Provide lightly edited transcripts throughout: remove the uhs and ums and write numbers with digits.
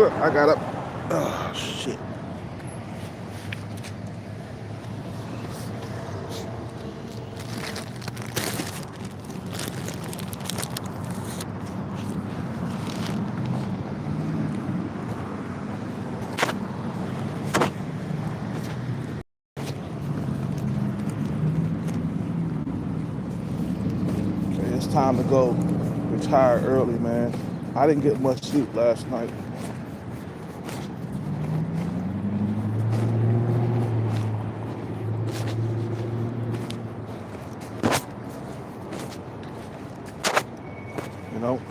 I got up. Oh, shit. Okay, it's time to go retire early, man. I didn't get much sleep last night. You know?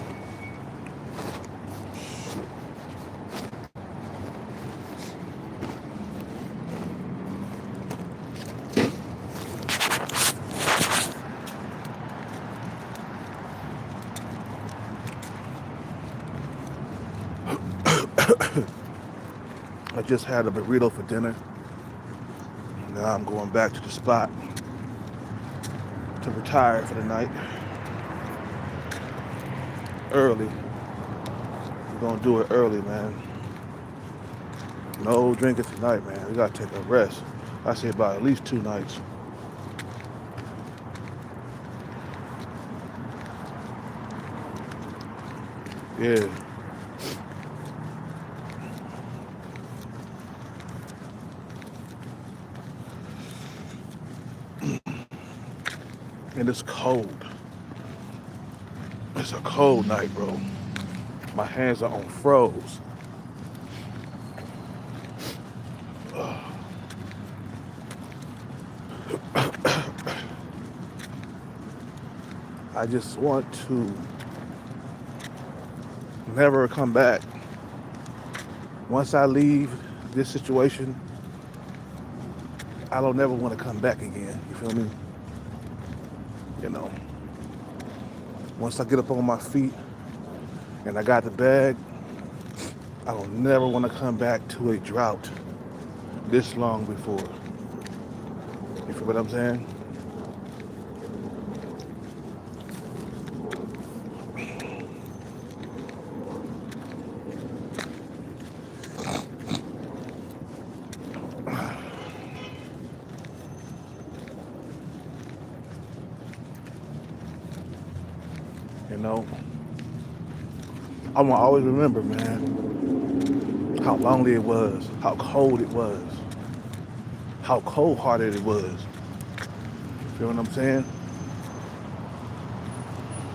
I just had a burrito for dinner. Now I'm going back to the spot to retire for the night. Early. We're gonna do it early, man. No drinking tonight, man. We gotta take a rest. I say about at least 2 nights. Yeah. And it's cold. It's a cold night, bro. My hands are on froze. I just want to never come back. Once I leave this situation, I don't never want to come back again. You feel me? You know, once I get up on my feet and I got the bag, I don't never want to come back to a drought this long before. You feel what I'm saying? You know, I want to always remember, man, how lonely it was, how cold it was, how cold-hearted it was. You feel what I'm saying?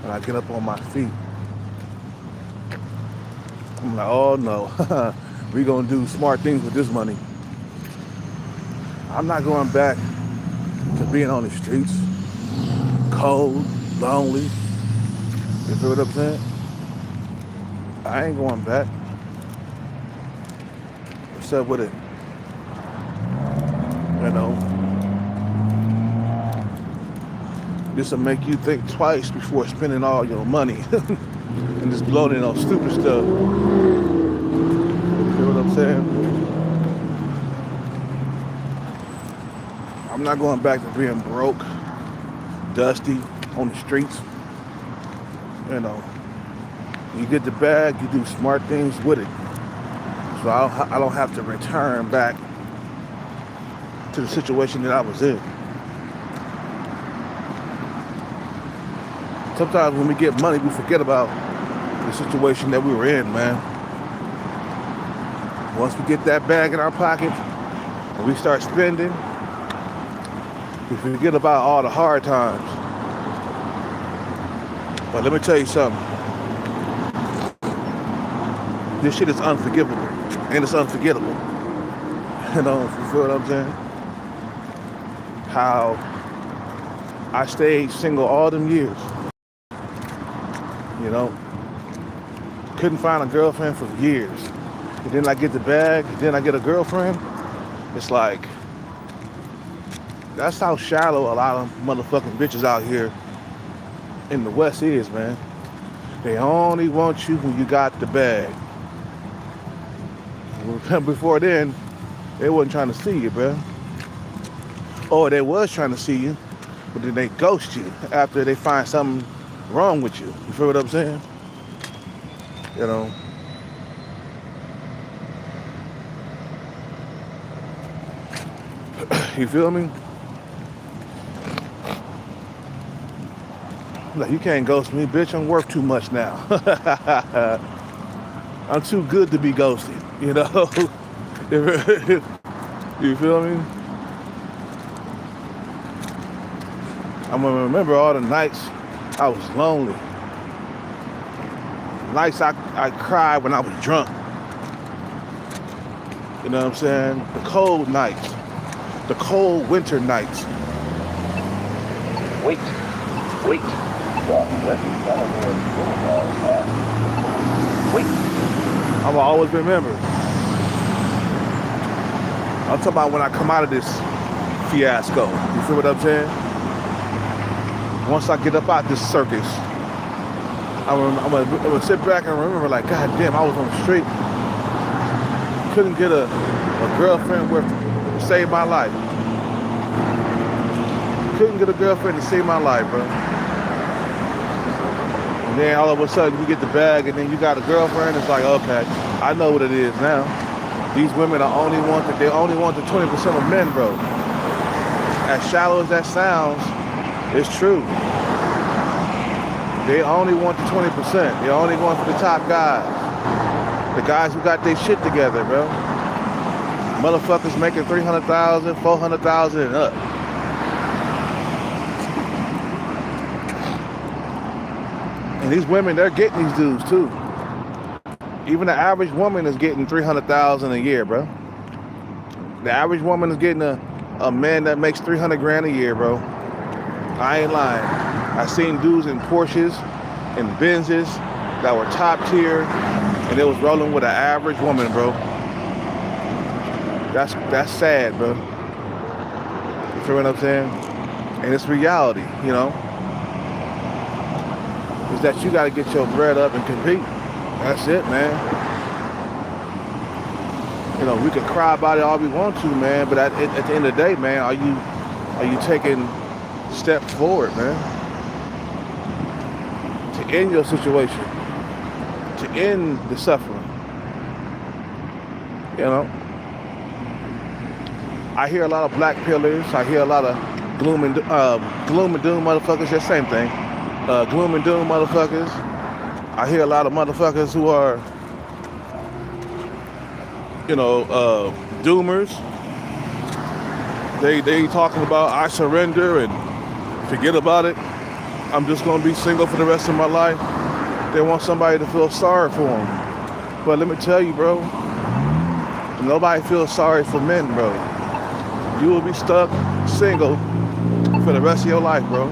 When I get up on my feet, I'm like, oh no, we gonna do smart things with this money. I'm not going back to being on the streets, cold, lonely. You feel what I'm saying? I ain't going back. What's up with it? You know, this will make you think twice before spending all your money and just blowing it on stupid stuff. You feel what I'm saying? I'm not going back to being broke, dusty, on the streets. You know, you get the bag, you do smart things with it. So I don't have to return back to the situation that I was in. Sometimes when we get money, we forget about the situation that we were in, man. Once we get that bag in our pocket and we start spending, we forget about all the hard times. But let me tell you something. This shit is unforgivable. And it's unforgettable. You know, you feel what I'm saying? How I stayed single all them years. You know? Couldn't find a girlfriend for years. And then I get the bag, then I get a girlfriend. It's like, that's how shallow a lot of motherfucking bitches out here in the West is, man. They only want you when you got the bag. Before then, they wasn't trying to see you, bro. Or they was trying to see you, but then they ghost you after they find something wrong with you. You feel what I'm saying? You know, You feel me? Like, you can't ghost me, bitch. I'm worth too much now. I'm too good to be ghosted, you know? You feel me? I'm gonna remember all the nights I was lonely. Nights I cried when I was drunk. You know what I'm saying? The cold nights. The cold winter nights. Wait. Wait. I will always remember. I'm talking about when I come out of this fiasco. You feel what I'm saying? Once I get up out this circus, I'm gonna sit back and remember, like, God damn, I was on the street. Couldn't get a girlfriend worth to save my life. Couldn't get a girlfriend to save my life, bro. And then all of a sudden you get the bag and then you got a girlfriend. It's like, okay, I know what it is now. These women they only want the 20% of men, bro. As shallow as that sounds, it's true. They only want the 20%. They're only going for the top guys. The guys who got their shit together, bro. Motherfuckers making $300,000, $400,000 and up. And these women, they're getting these dudes too. Even the average woman is getting $300,000 a year, bro. The average woman is getting a man that makes 300 grand a year, bro. I ain't lying. I seen dudes in Porsches and Benzes that were top tier, and they was rolling with an average woman, bro. That's sad, bro. You feel what I'm saying? And it's reality, you know. Is that you gotta get your bread up and compete. That's it, man. You know, we can cry about it all we want to, man, but at the end of the day, man, are you taking steps forward, man? To end your situation, to end the suffering. You know? I hear a lot of black pillars. I hear a lot of gloom and doom motherfuckers. That's the same thing. Gloom and doom motherfuckers. I hear a lot of motherfuckers who are, you know, doomers. They talking about I surrender and forget about it. I'm just gonna be single for the rest of my life. They want somebody to feel sorry for them. But let me tell you, bro, nobody feels sorry for men, bro. You will be stuck single for the rest of your life, bro.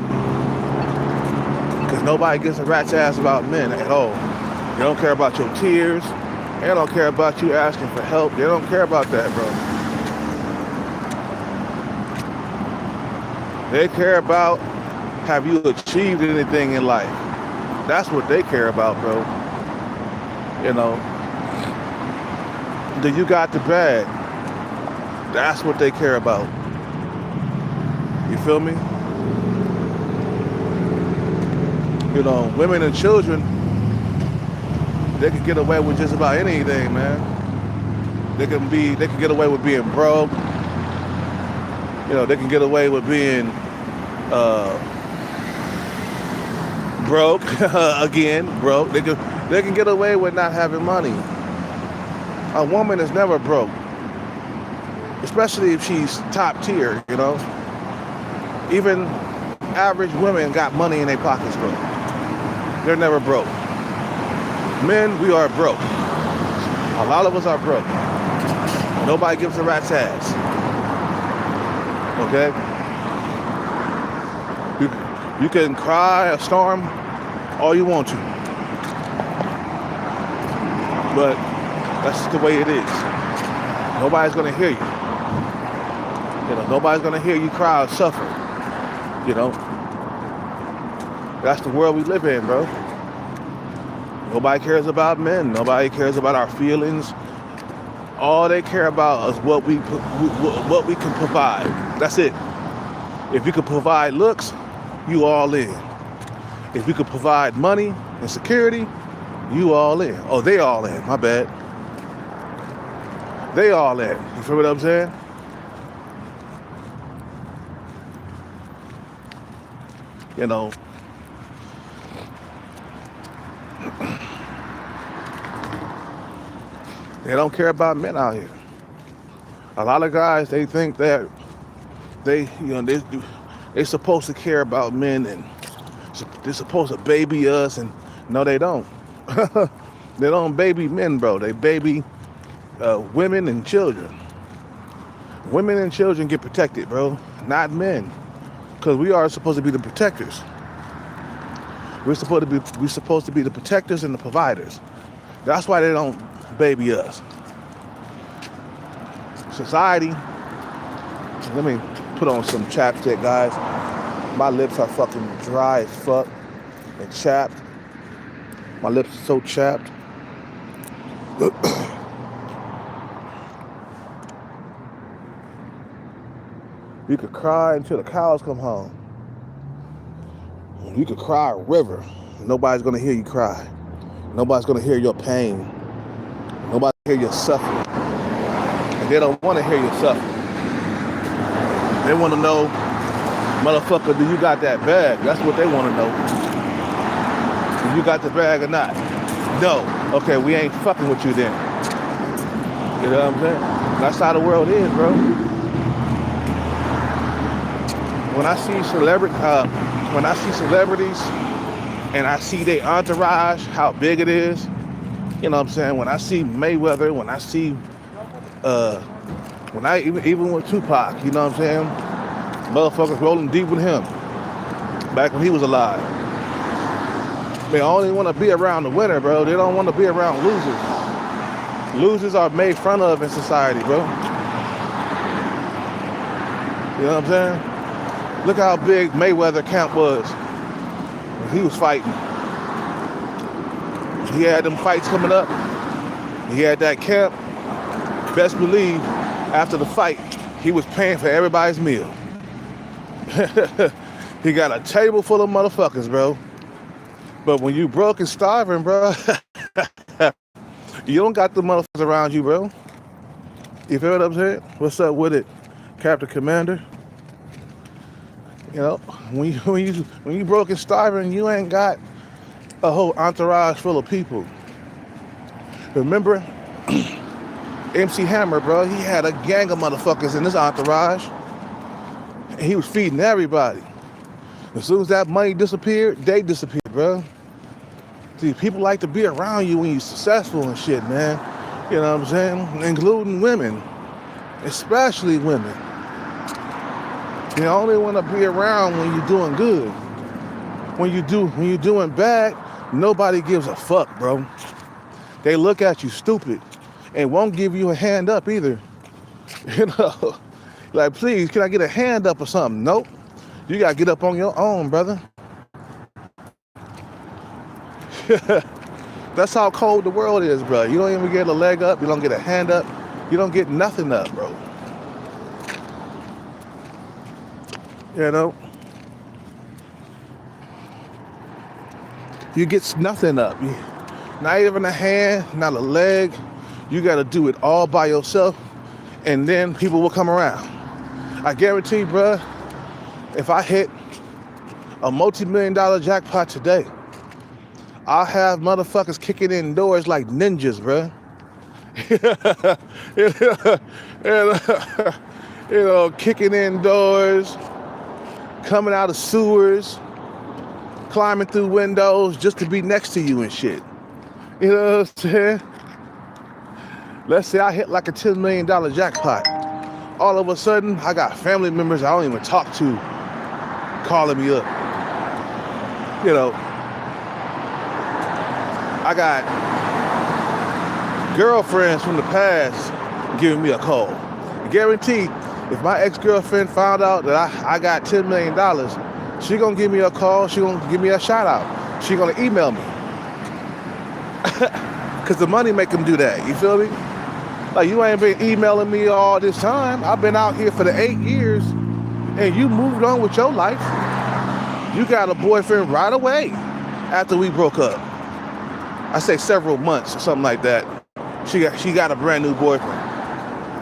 Because nobody gives a rat's ass about men at all. They don't care about your tears. They don't care about you asking for help. They don't care about that, bro. They care about, have you achieved anything in life? That's what they care about, bro. You know. Do you got the bag? That's what they care about. You feel me? You know, women and children, they can get away with just about anything, man. They can get away with being broke. You know, they can get away with being broke again, broke. They can get away with not having money. A woman is never broke, especially if she's top tier. You know, even average women got money in their pockets, bro. They're never broke. Men, we are broke. A lot of us are broke. Nobody gives a rat's ass. Okay? You can cry or storm all you want to. But that's the way it is. Nobody's gonna hear you. You know, nobody's gonna hear you cry or suffer. You know? That's the world we live in, bro. Nobody cares about men. Nobody cares about our feelings. All they care about is what we can provide. That's it. If you can provide looks, you all in. If you can provide money and security, you all in. Oh, they all in. My bad. They all in. You feel what I'm saying? You know, they don't care about men out here. A lot of guys, they think that they supposed to care about men and they're supposed to baby us, and no, they don't. They don't baby men, bro. They baby women and children. Women and children get protected, bro, not men, because we are supposed to be the protectors. We're supposed to be the protectors and the providers. That's why they don't baby us. Society. Let me put on some chapstick, guys. My lips are fucking dry as fuck and chapped. My lips are so chapped. You could cry until the cows come home. You could cry a river. Nobody's gonna hear you cry. Nobody's gonna hear your pain. Nobody's gonna hear your suffering. And they don't want to hear your suffering. They want to know, motherfucker, do you got that bag? That's what they want to know. Do you got the bag or not? No. Okay, we ain't fucking with you then. You know what I'm saying? That's how the world is, bro. When I see celebrities and I see their entourage, how big it is, you know what I'm saying? When I see Mayweather, when I see, even with Tupac, you know what I'm saying? Motherfuckers rolling deep with him back when he was alive. They only want to be around the winner, bro. They don't want to be around losers. Losers are made fun of in society, bro. You know what I'm saying? Look how big Mayweather camp was when he was fighting. He had them fights coming up. He had that camp. Best believe, after the fight, he was paying for everybody's meal. He got a table full of motherfuckers, bro. But when you broke and starving, bro, you don't got the motherfuckers around you, bro. You feel what I'm saying? What's up with it, Captain Commander? You know, when you broke and starving, you ain't got a whole entourage full of people. Remember, MC Hammer, bro, he had a gang of motherfuckers in his entourage. And he was feeding everybody. As soon as that money disappeared, they disappeared, bro. See, people like to be around you when you're successful and shit, man. You know what I'm saying? Including women, especially women. You only want to be around when you're doing good. When you're doing bad, nobody gives a fuck, bro. They look at you stupid and won't give you a hand up either. You know, like, please, can I get a hand up or something? Nope. You gotta get up on your own, brother. That's how cold the world is, bro. You don't even get a leg up. You don't get a hand up. You don't get nothing up, bro. You know? You get nothing up. Not even a hand, not a leg. You got to do it all by yourself, and then people will come around. I guarantee, bruh, if I hit a multi-million-dollar jackpot today, I'll have motherfuckers kicking in doors like ninjas, bruh. You know, kicking in doors, coming out of sewers, climbing through windows just to be next to you and shit. You know what I'm saying? Let's say I hit like a $10 million jackpot. All of a sudden, I got family members I don't even talk to calling me up. You know, I got girlfriends from the past giving me a call. Guaranteed, if my ex-girlfriend found out that I got $10 million, she gonna give me a call, she gonna give me a shout out. She gonna email me. Cause the money make them do that, you feel me? Like, you ain't been emailing me all this time. I've been out here for the 8 years and you moved on with your life. You got a boyfriend right away after we broke up. I say several months or something like that. She got a brand new boyfriend.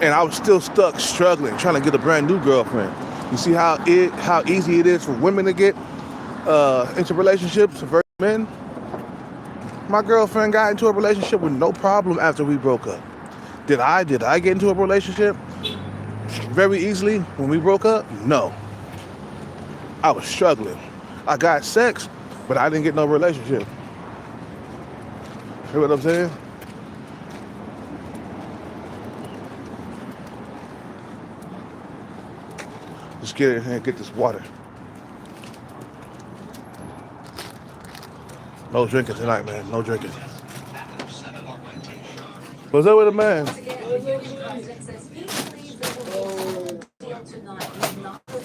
And I was still stuck struggling, trying to get a brand new girlfriend. You see how easy it is for women to get into relationships, virgin men. My girlfriend got into a relationship with no problem after we broke up. Did I? Did I get into a relationship very easily when we broke up? No. I was struggling. I got sex, but I didn't get no relationship. Hear what I'm saying? Just get in here and get this water. No drinking tonight, man. No drinking. What's up with the man?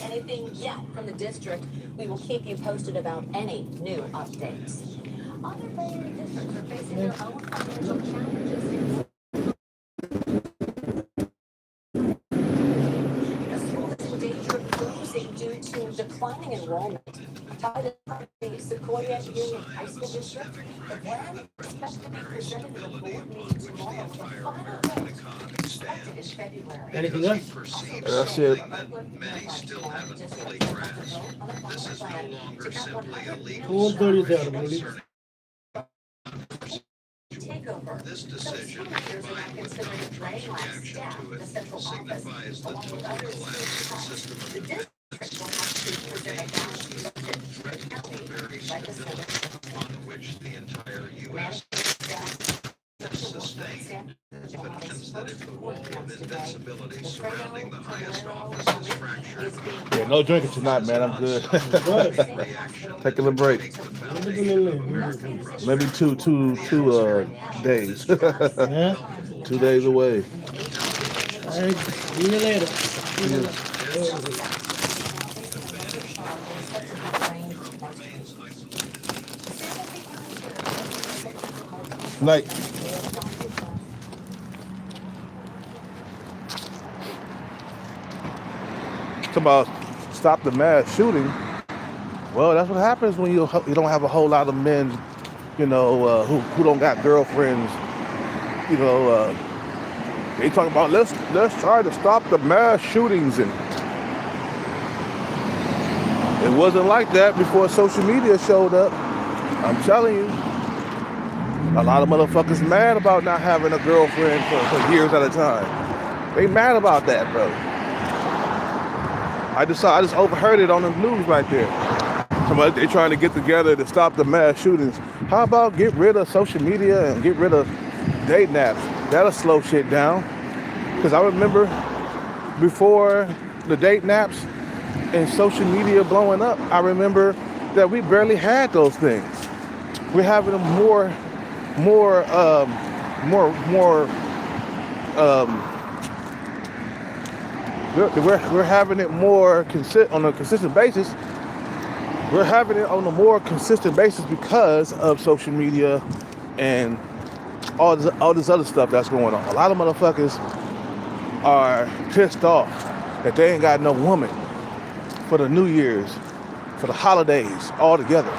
Anything yet from the district. We will keep you posted about any new updates. Other primary districts are facing their own financial challenges. The school is in danger of closing due to declining enrollment. Tied to the Sequoia Union High School District, the plan is expected to be presented at a board meeting tomorrow. The final vote expected in February. Anything else? That's it. Many still haven't fully grasped. This is no longer simply a legal 4:37, concerning Takeover. this decision, combined with Trump's reaction to it, signifies the total collapse of the system of defense, very stability upon which the entire U.S. sustained, evidence that if the wall of invincibility surrounding the highest office is fractured, Yeah, no drinking tonight, man. I'm good. Taking a break. Maybe two days. Yeah. 2 days away. All right. See you later. Night. Talk about stop the mass shooting. Well, that's what happens when you don't have a whole lot of men, who don't got girlfriends. They talk about let's try to stop the mass shootings, and it wasn't like that before social media showed up. I'm telling you, a lot of motherfuckers mad about not having a girlfriend for years at a time. They mad about that, bro. I just overheard it on the news right there. Somebody they trying to get together to stop the mass shootings. How about get rid of social media and get rid of date naps? That'll slow shit down. Because I remember before the date naps and social media blowing up, I remember that we barely had those things. We're having them more we're having it more on a consistent basis. We're having it on a more consistent basis because of social media and all this other stuff that's going on. A lot of motherfuckers are pissed off that they ain't got no woman for the New Year's, for the holidays, all together.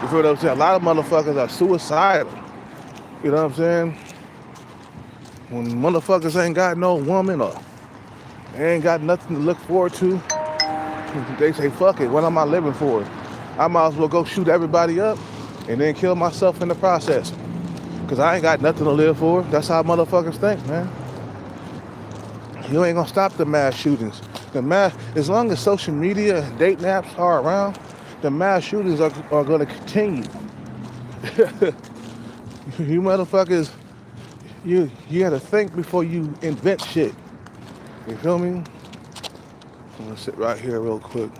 You feel what I'm saying? A lot of motherfuckers are suicidal. You know what I'm saying? When motherfuckers ain't got no woman or they ain't got nothing to look forward to, they say, fuck it, what am I living for? I might as well go shoot everybody up and then kill myself in the process. Because I ain't got nothing to live for. That's how motherfuckers think, man. You ain't gonna stop the mass shootings. As long as social media and date naps are around, the mass shootings are gonna continue. You motherfuckers, you gotta think before you invent shit. You feel me? I'm gonna sit right here real quick.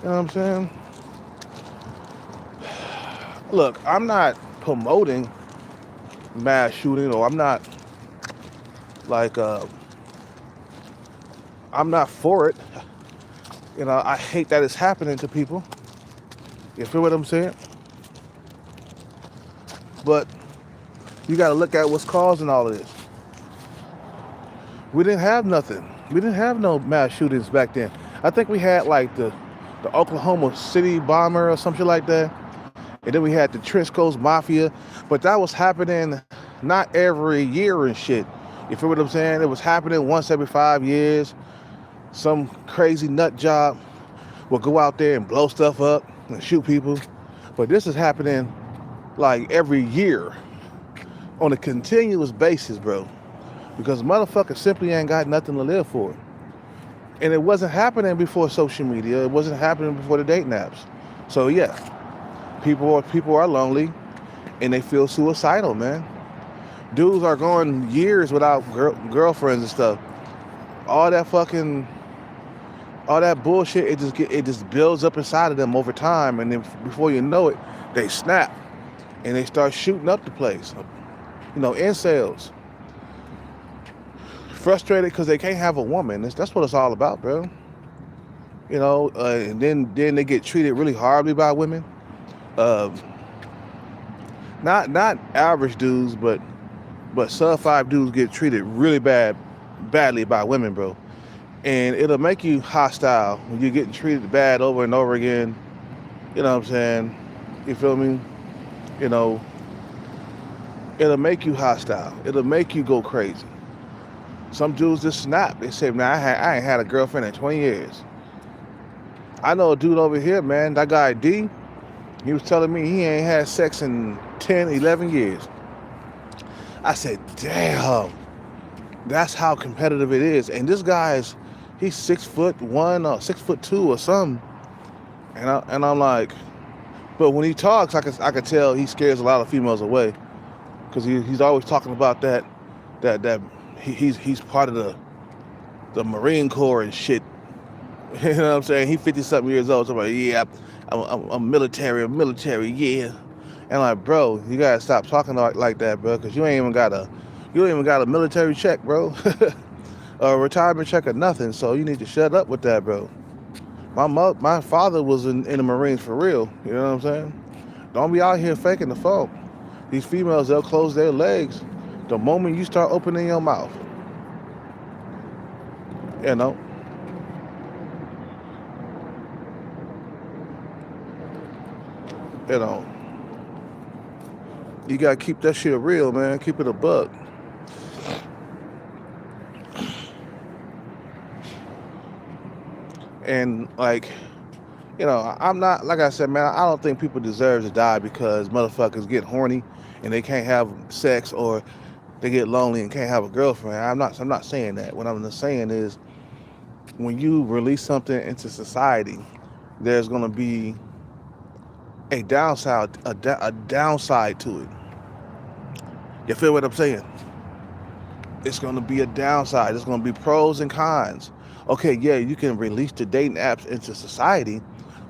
You know what I'm saying? Look, I'm not promoting mass shooting, or I'm not like I'm not for it. You know, I hate that it's happening to people. You feel what I'm saying? But you gotta look at what's causing all of this. We didn't have nothing. We didn't have no mass shootings back then. I think we had like the Oklahoma City bomber or something like that. And then we had the Trisco's Mafia. But that was happening not every year and shit. You feel what I'm saying? It was happening once every 5 years. Some crazy nut job will go out there and blow stuff up and shoot people. But this is happening like every year on a continuous basis, bro. Because motherfuckers simply ain't got nothing to live for. And it wasn't happening before social media. It wasn't happening before the dating apps. So yeah, people are lonely and they feel suicidal, man. Dudes are going years without girlfriends and stuff. All that bullshit, it just builds up inside of them over time, and then before you know it, they snap and they start shooting up the place. Incels. Frustrated because they can't have a woman. That's what it's all about, bro. And then they get treated really horribly by women. Not average dudes, but sub-5 dudes get treated really badly by women, bro. And it'll make you hostile when you're getting treated bad over and over again. You know what I'm saying? You feel me? It'll make you hostile. It'll make you go crazy. Some dudes just snap. They say, man, I ain't had a girlfriend in 20 years. I know a dude over here, man, that guy D, he was telling me he ain't had sex in 10, 11 years. I said, damn, that's how competitive it is. And this guy's, he's 6'1" or 6'2" or something. And I'm like, but when he talks, I could tell he scares a lot of females away. Because he's always talking about that he's part of the Marine Corps and shit. You know what I'm saying? He 50-something years old. So I'm like, yeah, I'm military, yeah. And like, bro, you gotta stop talking like that, bro, because you ain't even got a military check, bro, a retirement check or nothing. So you need to shut up with that, bro. My father was in the Marines for real. You know what I'm saying? Don't be out here faking the phone. These females, they'll close their legs the moment you start opening your mouth. You know? You gotta keep that shit real, man. Keep it a buck. And like, I'm not, like I said, man, I don't think people deserve to die because motherfuckers get horny and they can't have sex, or they get lonely and can't have a girlfriend. I'm not saying that. What I'm saying is, when you release something into society, there's gonna be a downside to it. You feel what I'm saying? It's gonna be a downside. There's gonna be pros and cons. Okay, yeah, you can release the dating apps into society,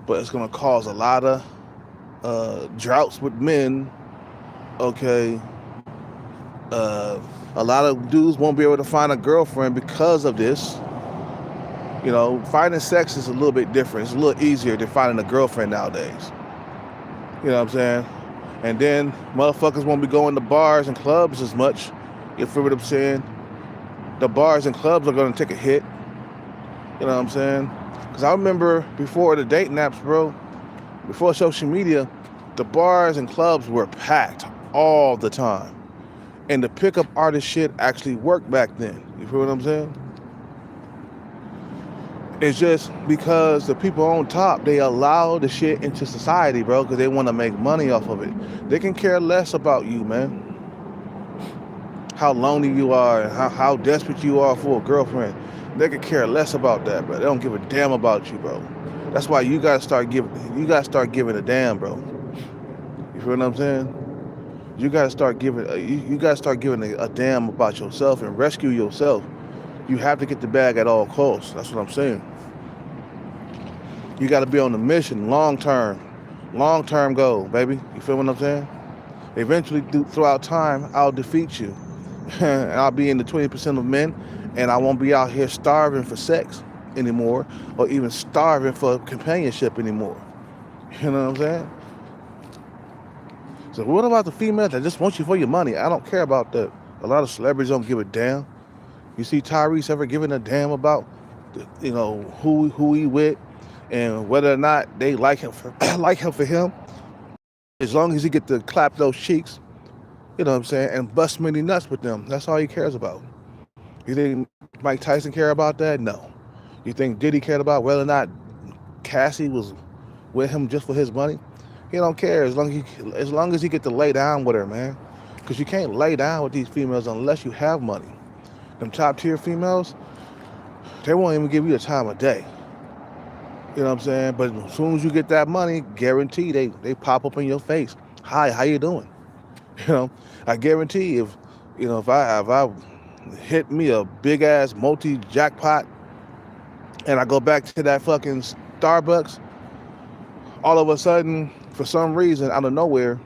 but it's gonna cause a lot of droughts with men. Okay, a lot of dudes won't be able to find a girlfriend because of this. Finding sex is a little bit different. It's a little easier than finding a girlfriend nowadays. You know what I'm saying? And then motherfuckers won't be going to bars and clubs as much. You feel what I'm saying? The bars and clubs are gonna take a hit. You know what I'm saying? Because I remember before the dating apps, bro, before social media, the bars and clubs were packed all the time. And the pickup artist shit actually worked back then. You feel what I'm saying? It's just because the people on top, they allow the shit into society, bro, because they want to make money off of it. They can care less about you, man. How lonely you are and how desperate you are for a girlfriend. They could care less about that, bro. They don't give a damn about you, bro. That's why you gotta start giving a damn, bro. You feel what I'm saying? You gotta start giving a damn about yourself and rescue yourself. You have to get the bag at all costs. That's what I'm saying. You gotta be on the mission, long term goal, baby. You feel what I'm saying? Eventually, throughout time, I'll defeat you. And I'll be in the 20% of men, and I won't be out here starving for sex anymore, or even starving for companionship anymore. You know what I'm saying? So what about the female that just wants you for your money? I don't care about that. A lot of celebrities don't give a damn. You see Tyrese ever giving a damn about, who he with, and whether or not they like him for him? As long as he get to clap those cheeks, you know what I'm saying, and bust many nuts with them. That's all he cares about. You think Mike Tyson care about that? No. You think Diddy cared about whether or not Cassie was with him just for his money, he don't care as long as he get to lay down with her, man. Because you can't lay down with these females unless you have money. Them top tier females, they won't even give you the time of day. You know what I'm saying? But as soon as you get that money, guarantee they pop up in your face. Hi, how you doing? You know, I guarantee if I hit me a big ass multi jackpot and I go back to that fucking Starbucks, all of a sudden, for some reason, out of nowhere,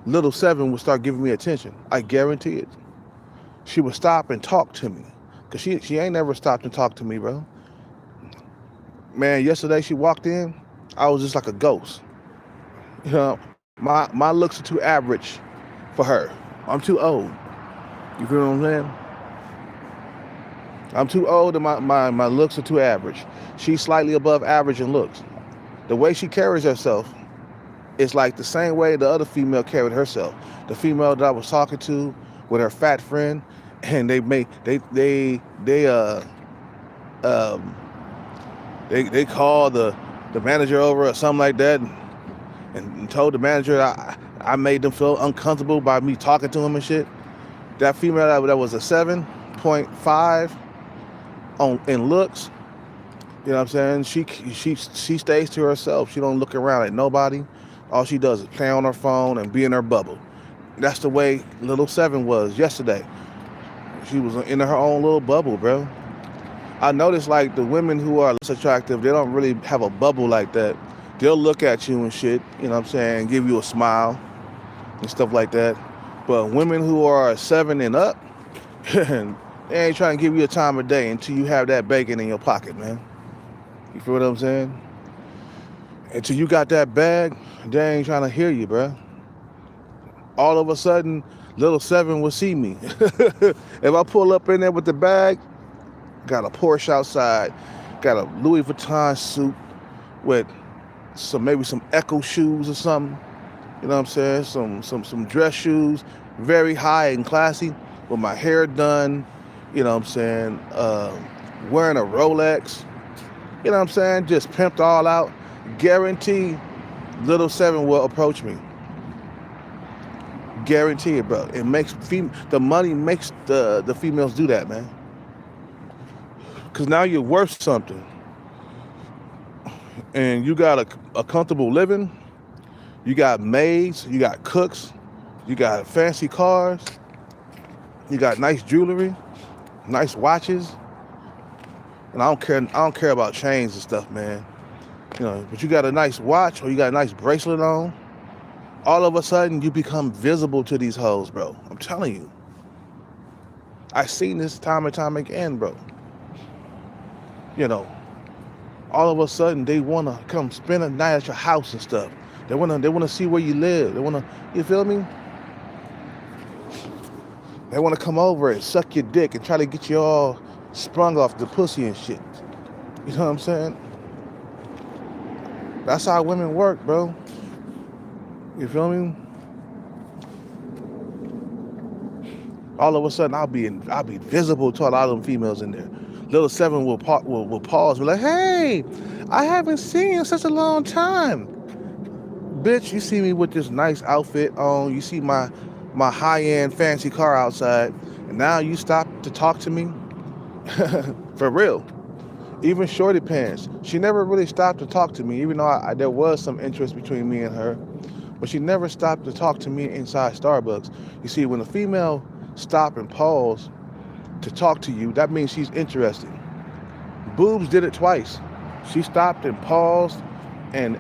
little Seven would start giving me attention. I guarantee it. She would stop and talk to me. Cause she ain't never stopped and talked to me, bro. Man, yesterday she walked in, I was just like a ghost. You know, my looks are too average for her. I'm too old. You feel what I'm saying? I'm too old and my looks are too average. She's slightly above average in looks. The way she carries herself is like the same way the other female carried herself. The female that I was talking to with her fat friend, and they called the manager over or something like that, and told the manager I made them feel uncomfortable by me talking to him and shit. That female that was a 7.5 in looks, you know what I'm saying? She stays to herself. She don't look around at nobody. All she does is play on her phone and be in her bubble. That's the way little Seven was yesterday. She was in her own little bubble, bro. I noticed like the women who are less attractive, they don't really have a bubble like that. They'll look at you and shit, you know what I'm saying, give you a smile and stuff like that. But women who are 7 and up, they ain't trying to give you a time of day until you have that bacon in your pocket, man. You feel what I'm saying? Until you got that bag, they ain't trying to hear you, bro. All of a sudden, little Seven will see me. If I pull up in there with the bag, got a Porsche outside, got a Louis Vuitton suit with maybe some Echo shoes or something. You know what I'm saying? Some dress shoes, very high and classy, with my hair done. You know what I'm saying? Wearing a Rolex. You know what I'm saying? Just pimped all out. Guarantee little Seven will approach me. Guarantee it, bro. It makes the money makes the females do that, man. Cause now you're worth something, and you got a comfortable living. You got maids, you got cooks, you got fancy cars, you got nice jewelry, nice watches, and I don't care about chains and stuff, man. You know, but you got a nice watch or you got a nice bracelet on. All of a sudden, you become visible to these hoes, bro. I'm telling you. I've seen this time and time again, bro. You know, all of a sudden, they want to come spend a night at your house and stuff. They want to see where you live. They want to, you feel me? They want to come over and suck your dick and try to get you all sprung off the pussy and shit. You know what I'm saying? That's how women work, bro. You feel me? All of a sudden, I'll be visible to a lot of them females in there. Little Seven will pause, be like, "Hey, I haven't seen you in such a long time, bitch. You see me with this nice outfit on. You see my high-end fancy car outside, and now you stop to talk to me? For real." Even Shorty Pants, she never really stopped to talk to me, even though there was some interest between me and her. But she never stopped to talk to me inside Starbucks. You see, when a female stop and pause to talk to you, that means she's interested. Boobs did it twice. She stopped and paused and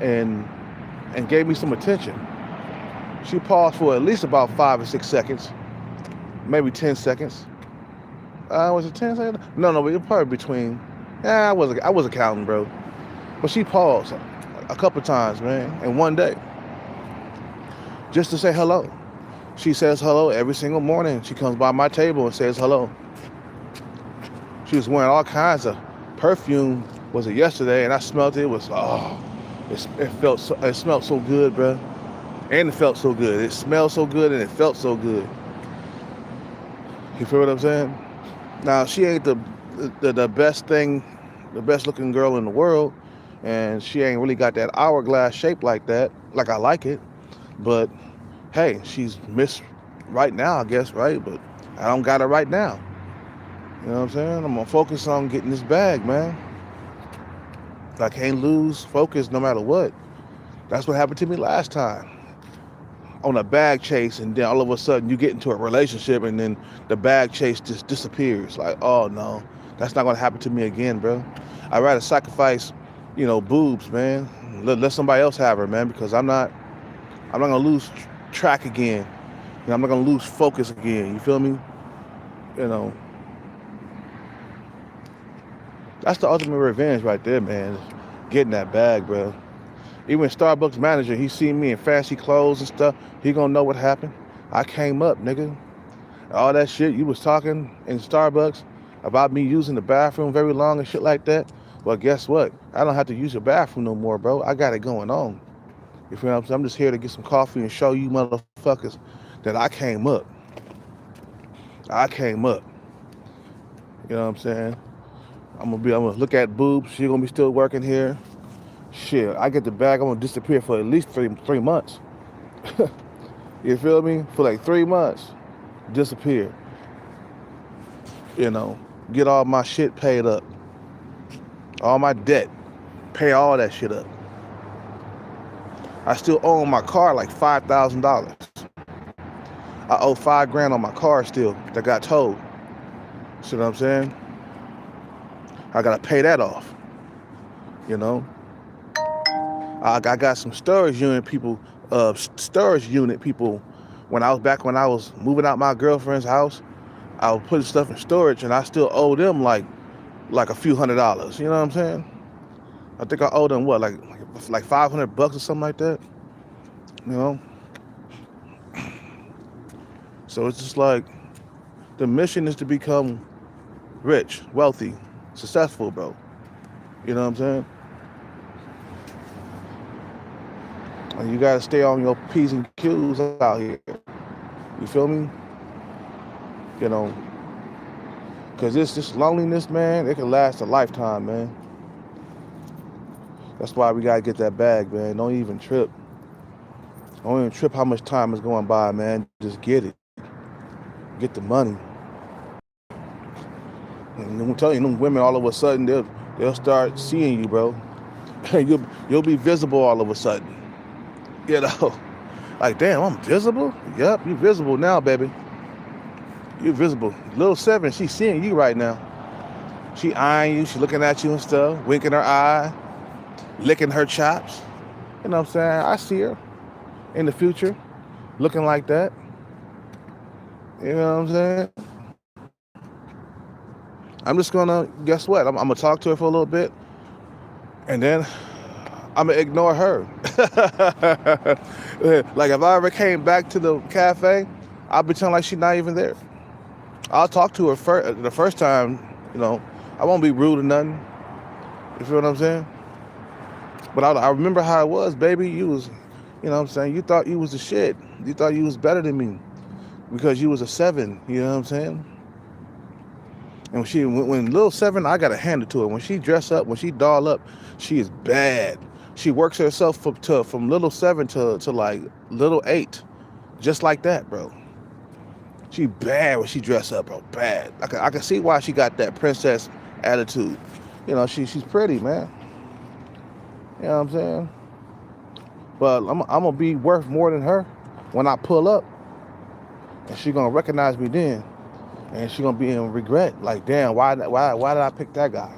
gave me some attention. She paused for at least about 5 or 6 seconds, maybe 10 seconds. Was it 10 seconds? No, it was probably between. I wasn't counting, bro. But she paused a couple times, man, in one day, just to say hello. She says hello every single morning. She comes by my table and says hello. She was wearing all kinds of perfume. Was it yesterday? And I smelled it. It was it smelled so good, bro, and it felt so good. It smelled so good and it felt so good. You feel what I'm saying? Now she ain't the best thing, the best looking girl in the world, and she ain't really got that hourglass shape like that, like I like it. But hey, she's missed right now, I guess, right? But I don't got it right now. You know what I'm saying? I'm gonna focus on getting this bag, man. I can't lose focus no matter what. That's what happened to me last time on a bag chase, and then all of a sudden you get into a relationship, and then the bag chase just disappears. Like, oh no, that's not gonna happen to me again, bro. I'd rather sacrifice, boobs, man. Let somebody else have her, man, because I'm not gonna lose track again. I'm not gonna lose focus again. You feel me? You know, that's the ultimate revenge right there, man. Getting that bag, bro. Even Starbucks manager, he seen me in fancy clothes and stuff. He gonna know what happened. I came up, nigga. All that shit you was talking in Starbucks about me using the bathroom very long and shit like that. Well, guess what? I don't have to use your bathroom no more, bro. I got it going on. You feel what I'm saying? I'm just here to get some coffee and show you motherfuckers that I came up. I came up. You know what I'm saying? I'm gonna look at boobs. She gonna be still working here. Shit, I get the bag, I'm gonna disappear for at least three months. You feel me? For like 3 months, disappear. Get all my shit paid up. All my debt. Pay all that shit up. I still own my car like $5,000. I owe $5,000 on my car still that got towed. See what I'm saying? I gotta pay that off. I got some storage unit people. When I was moving out my girlfriend's house, I was putting stuff in storage, and I still owe them like a few $100s. You know what I'm saying? I think I owe them what, like $500 or something like that. So it's just like the mission is to become rich, wealthy, successful, bro. You know what I'm saying? And you gotta stay on your P's and Q's out here. You feel me? Because this loneliness, man, it can last a lifetime, man. That's why we gotta get that bag, man. Don't even trip. Don't even trip how much time is going by, man. Just get it. Get the money. And I'm telling you, them women all of a sudden they'll start seeing you, bro. You'll be visible all of a sudden. Like, damn, I'm visible? Yep, you visible now, baby. You visible. Little Seven, she's seeing you right now. She eyeing you, she looking at you and stuff, winking her eye, licking her chops. You know what I'm saying? I see her in the future looking like that. You know what I'm saying? I'm just gonna, guess what? I'm gonna talk to her for a little bit, and then I'm gonna ignore her. Like, if I ever came back to the cafe, I'll pretend like she's not even there. I'll talk to her the first time, I won't be rude or nothing. You feel what I'm saying? But I remember how it was, baby. You was, you know what I'm saying? You thought you was the shit. You thought you was better than me because you was a 7. You know what I'm saying? And when little 7, I gotta hand it to her. When she dress up, when she doll up, she is bad. She works herself from little 7 to like little 8, just like that, bro. She bad when she dress up, bro. Bad. I can see why she got that princess attitude. She's pretty, man. You know what I'm saying? But I'm gonna be worth more than her when I pull up, and she gonna recognize me then, and she gonna be in regret. Like, damn, why did I pick that guy?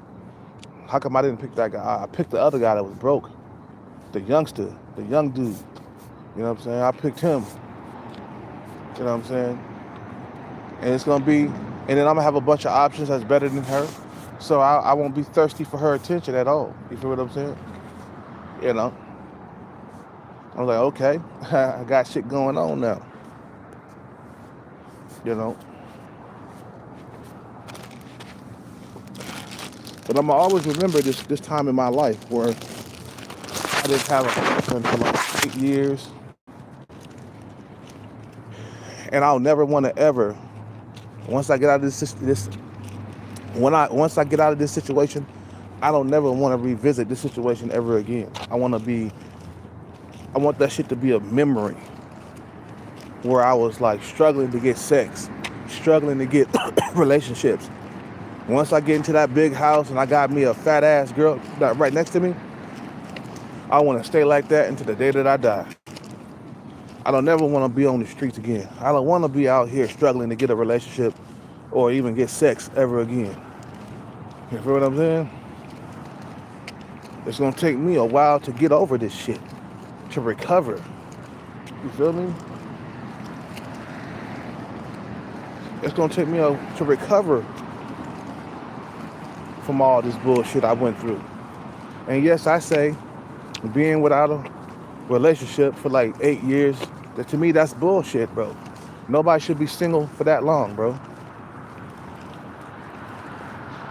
How come I didn't pick that guy? I picked the other guy that was broke, the youngster, the young dude. You know what I'm saying? I picked him. You know what I'm saying? And it's gonna be, and then I'm gonna have a bunch of options that's better than her, so I won't be thirsty for her attention at all. You feel what I'm saying? I'm like, okay, I got shit going on now. But I'm gonna always remember this time in my life where I didn't have a girlfriend for like 8 years, and I'll never want to ever. Once I get out of this situation, I don't never want to revisit this situation ever again. I want that shit to be a memory where I was like struggling to get sex, struggling to get relationships. Once I get into that big house and I got me a fat ass girl right next to me, I want to stay like that until the day that I die. I don't never want to be on the streets again. I don't want to be out here struggling to get a relationship or even get sex ever again. You feel what I'm saying? It's going to take me a while to get over this shit, to recover. You feel me? It's going to take me to recover from all this bullshit I went through. And yes, I say being without a relationship for like 8 years, that to me that's bullshit, bro. Nobody should be single for that long, bro.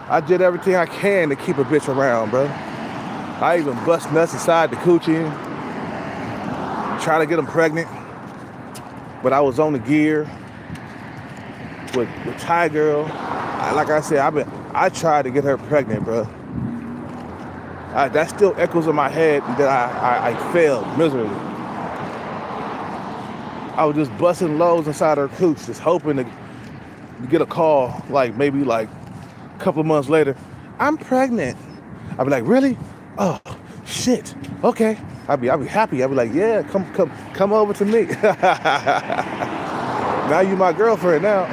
I did everything I can to keep a bitch around, bro. I even bust nuts inside the coochie, try to get them pregnant. But I was on the gear with Thai girl. Like I said, I tried to get her pregnant, bro. That still echoes in my head that I failed miserably. I was just busting loads inside her cooch, just hoping to get a call, like maybe like a couple of months later, I'm pregnant. I'd be like, really? Oh, shit. Okay. I'd be happy. I'd be like, yeah, come over to me. Now you my girlfriend now.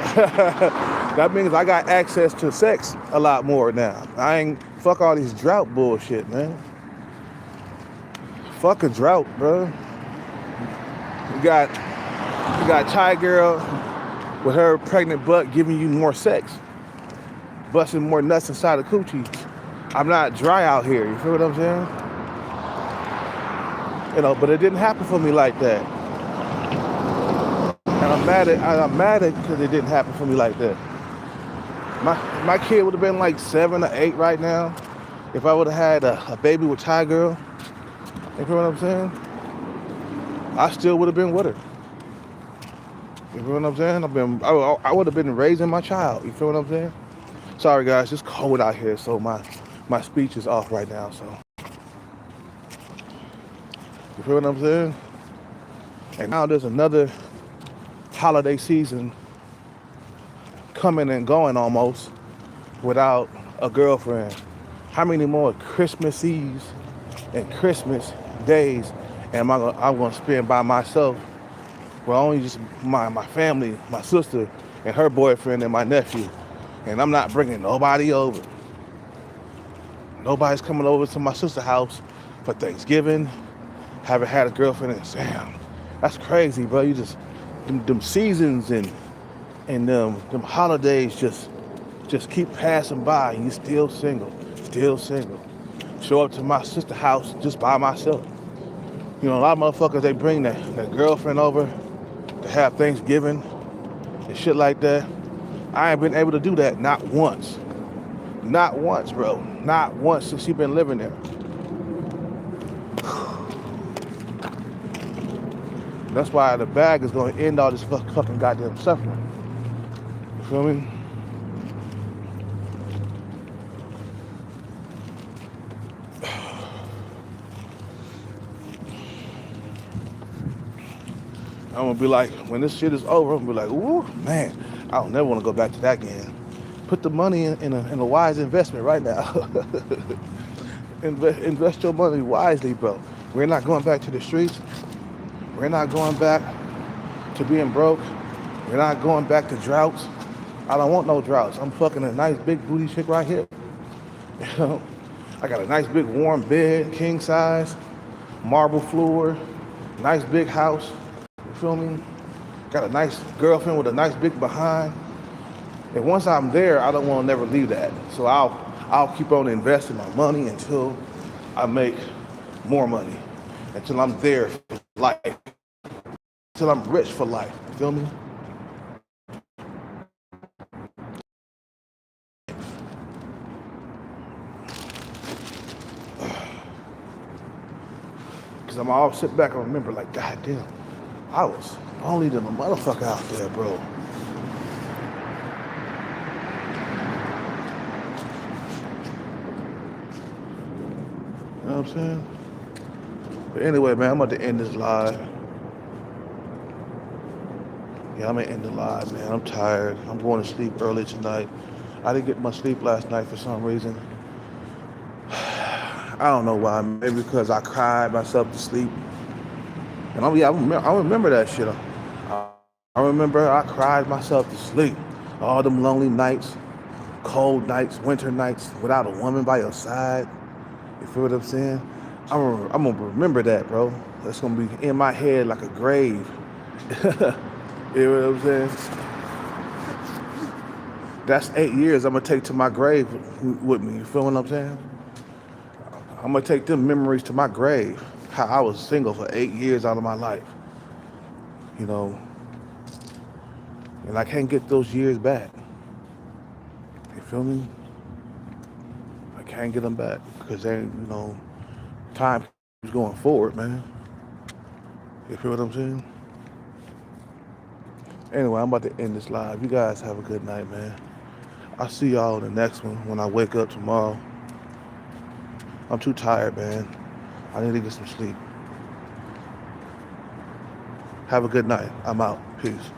That means I got access to sex a lot more now. I ain't fuck all these drought bullshit, man. Fuck a drought, bro. You got Thai girl with her pregnant butt giving you more sex, busting more nuts inside the coochie. I'm not dry out here. You feel what I'm saying? You know, but it didn't happen for me like that. And I'm mad at because it didn't happen for me like that. My kid would have been like 7 or 8 right now if I would have had a baby with Thai girl. You feel what I'm saying? I still would have been with her. You feel what I'm saying? I would have been raising my child. You feel what I'm saying? Sorry guys, it's cold out here, so my speech is off right now. So you feel what I'm saying? And now there's another holiday season coming and going almost without a girlfriend. How many more Christmas Eves and Christmas days am I'm gonna spend by myself? Well, only just my family, my sister and her boyfriend and my nephew. And I'm not bringing nobody over. Nobody's coming over to my sister's house for Thanksgiving. Haven't had a girlfriend in Sam. That's crazy, bro. You just them seasons and them holidays just keep passing by and you still single. Show up to my sister's house just by myself. You know, a lot of motherfuckers, they bring their girlfriend over to have Thanksgiving and shit like that. I ain't been able to do that, not once. Not once, bro. Not once since she been living there. That's why the bag is going to end all this fucking goddamn suffering. You feel me? I'm going to be like, when this shit is over, I'm going to be like, ooh, man, I don't never want to go back to that again. Put the money in a wise investment right now. Invest your money wisely, bro. We're not going back to the streets. We're not going back to being broke. We're not going back to droughts. I don't want no droughts. I'm fucking a nice big booty chick right here. You know, I got a nice big warm bed, king size, marble floor, nice big house. You feel me? Got a nice girlfriend with a nice big behind. And once I'm there, I don't want to never leave that. So I'll keep on investing my money until I make more money, until I'm there for life, until I'm rich for life. You feel me? Because I'm all sit back and remember, like, goddamn, I was only the motherfucker out there, bro. You know what I'm saying? But anyway, man, I'm about to end this live. Yeah, I'm gonna end the live, man. I'm tired. I'm going to sleep early tonight. I didn't get much sleep last night for some reason. I don't know why. Maybe because I cried myself to sleep. And I remember that shit. I remember I cried myself to sleep. All them lonely nights, cold nights, winter nights, without a woman by your side. You feel what I'm saying? I'm gonna remember that, bro. That's gonna be in my head like a grave. You know what I'm saying? That's 8 years I'm gonna take to my grave with me. You feel what I'm saying? I'm gonna take them memories to my grave. How I was single for 8 years out of my life. You know, and I can't get those years back. You feel me? I can't get them back because time keeps going forward, man. You feel what I'm saying? Anyway, I'm about to end this live. You guys have a good night, man. I'll see y'all in the next one when I wake up tomorrow. I'm too tired, man. I need to get some sleep. Have a good night. I'm out. Peace.